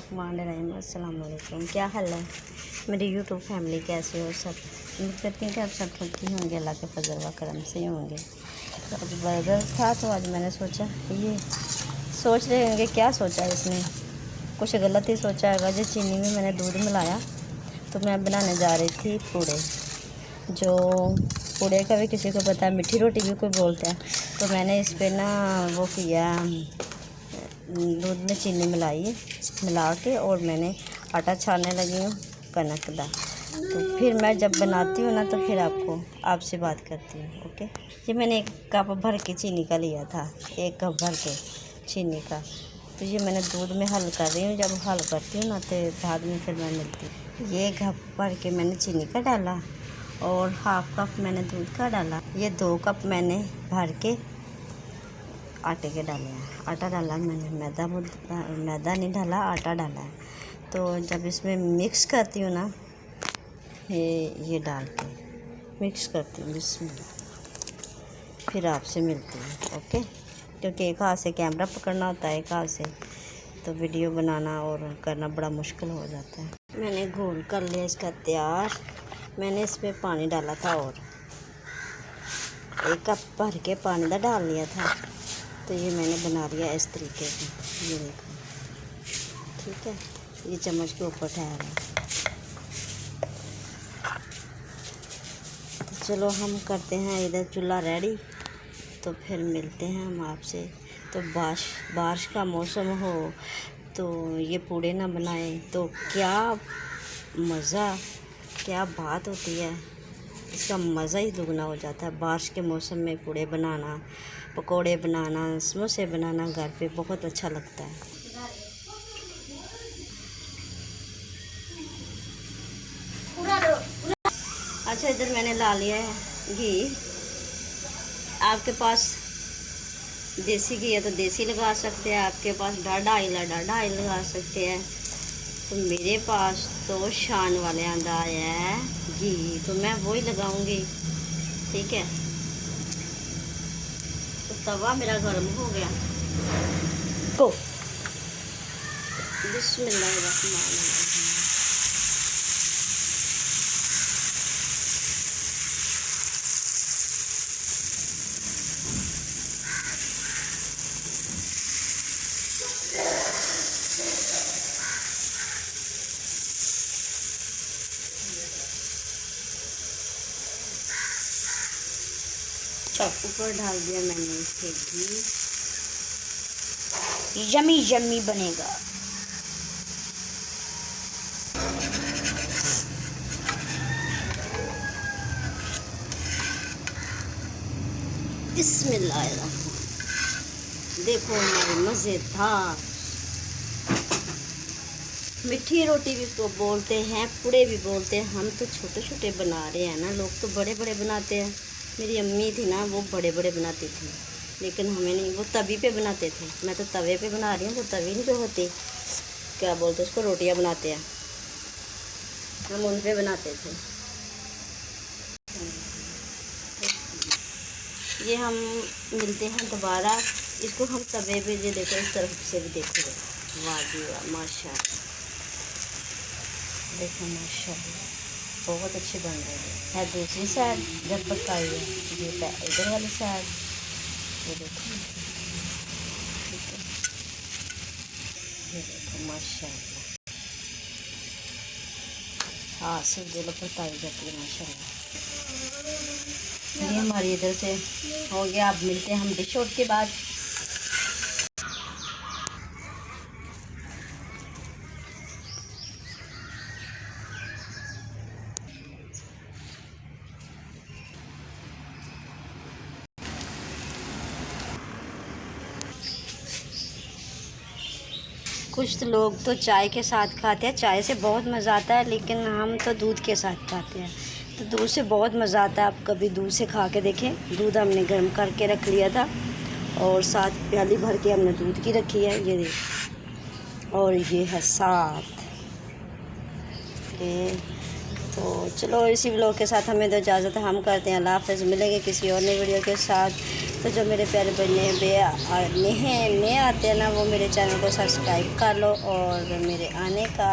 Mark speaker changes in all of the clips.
Speaker 1: बिस्मिल्लाहिर्रहमानिर्रहीम। अस्सलाम वालेकुम। क्या हाल है मेरी यूट्यूब फैमिली, कैसे हो सब? उम्मीद करती हूँ कि आप सब ठीक ही होंगे, अल्लाह के फजल व करम से ही होंगे। तो आज बर्गर था तो आज मैंने सोचा, ये सोच रहे होंगे क्या सोचा इसने, कुछ गलत ही सोचा होगा। जो चीनी में मैंने दूध मिलाया तो मैं बनाने जा रही थी पूड़े। जो पूड़े का भी किसी को पता है, मीठी रोटी भी कोई बोलता है। तो मैंने इस पर ना वो किया, दूध में चीनी मिला के और मैंने आटा छानने लगी हूँ कनक का। तो फिर मैं जब बनाती हूँ ना तो फिर आपसे बात करती हूँ, ओके। ये मैंने 1 कप भर के चीनी का लिया था, 1 कप भर के चीनी का। तो ये मैंने दूध में हल कर रही हूँ। जब हल करती हूँ ना तो बाद में फिर मैं मिलती हूँ। ये 1 कप भर के मैंने चीनी का डाला और ½ कप मैंने दूध का डाला। ये 2 कप मैंने भर के आटे के डाले हैं। आटा डाला मैंने, मैदा नहीं डाला, आटा डाला है। तो जब इसमें मिक्स करती हूँ ना, ये डाल के मिक्स करती हूँ, बिस्मिल्लाह। फिर आपसे मिलती हूँ, ओके। क्योंकि एक हाथ से कैमरा पकड़ना होता है, एक हाथ से तो वीडियो बनाना और करना बड़ा मुश्किल हो जाता है। मैंने घोल कर लिया इसका तैयार। मैंने इसमें पानी डाला था और 1 कप भर के पानी का डाल लिया था। तो ये मैंने बना लिया इस तरीके से, ये देखो, ठीक है। ये चम्मच के ऊपर ठहरा। तो चलो हम करते हैं इधर चूल्हा रेडी, तो फिर मिलते हैं हम आपसे। तो बारिश का मौसम हो तो ये पूड़े ना बनाए तो क्या मज़ा, क्या बात होती है, इसका मज़ा ही दुगना हो जाता है। बारिश के मौसम में पूड़े बनाना, पकोड़े बनाना, समोसे बनाना घर पे बहुत अच्छा लगता है। अच्छा, इधर मैंने ला लिया है घी। आपके पास देसी घी है तो देसी लगा सकते हैं, आपके पास डाढ़ा ऑयल है डाढ़ा ऑयल लगा सकते हैं। तो मेरे पास तो शान वाले आंदा है घी, तो मैं वही लगाऊंगी, ठीक है। तो तवा मेरा गर्म हो गया। को बिस्मिल्लाहिर्रहमानिर्रहीम। ऊपर डाल दिया मैंने इसके घी, यमी यमी बनेगा। बिस्मिल्लाहिर्रहमानिर्रहीम। देखो हमारे मज़ेदार मीठी रोटी भी इसको बोलते हैं, पूड़े भी बोलते हैं। हम तो छोटे छोटे बना रहे हैं ना, लोग तो बड़े बड़े बनाते हैं। मेरी अम्मी थी ना, वो बड़े बड़े बनाती थी, लेकिन हमें नहीं, वो तवी पे बनाते थे। मैं तो तवे पे बना रही हूँ। वो तवी नहीं जो होती, क्या बोलते हैं उसको, रोटियाँ बनाते हैं, हम उन पे बनाते थे। ये हम मिलते हैं दोबारा। इसको हम तवे पे, ये देखो इस तरफ से भी देखो, वाह जी वाह, माशाल्लाह, देखो माशाल्लाह, बहुत अच्छी बन रही है। दूसरी साइड जब पकाई है, ये इधर वाली साइड, ये देखो, ठीक है, ये देखो माशाल्लाह, हाँ से जो पकाई जाती है माशाल्लाह। ये हमारी इधर से हो गया। अब मिलते हैं हम डिश आउट के बाद। कुछ लोग तो चाय के साथ खाते हैं, चाय से बहुत मज़ा आता है, लेकिन हम तो दूध के साथ खाते हैं। तो दूध से बहुत मज़ा आता है। आप कभी दूध से खा के देखें। दूध हमने गर्म करके रख लिया था और 7 प्याली भर के हमने दूध की रखी है, ये देख, और ये है 7 के। तो चलो इसी व्लॉग के साथ हमें तो इजाज़त है, हम करते हैं अल्लाह हाफ़िज़। मिलेंगे किसी और नई वीडियो के साथ। तो जो मेरे प्यारे बने नए आते हैं ना, वो मेरे चैनल को सब्सक्राइब कर लो और मेरे आने का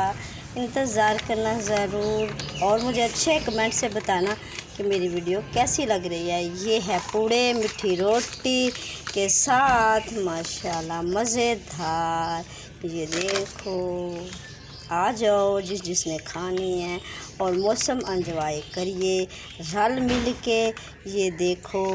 Speaker 1: इंतज़ार करना ज़रूर, और मुझे अच्छे कमेंट से बताना कि मेरी वीडियो कैसी लग रही है। ये है पूड़े मीठी रोटी के साथ, माशाल्लाह मज़ेदार। ये देखो, आ जाओ जिसने खानी है और मौसम एंजॉय करिए रल मिल के। ये देखो।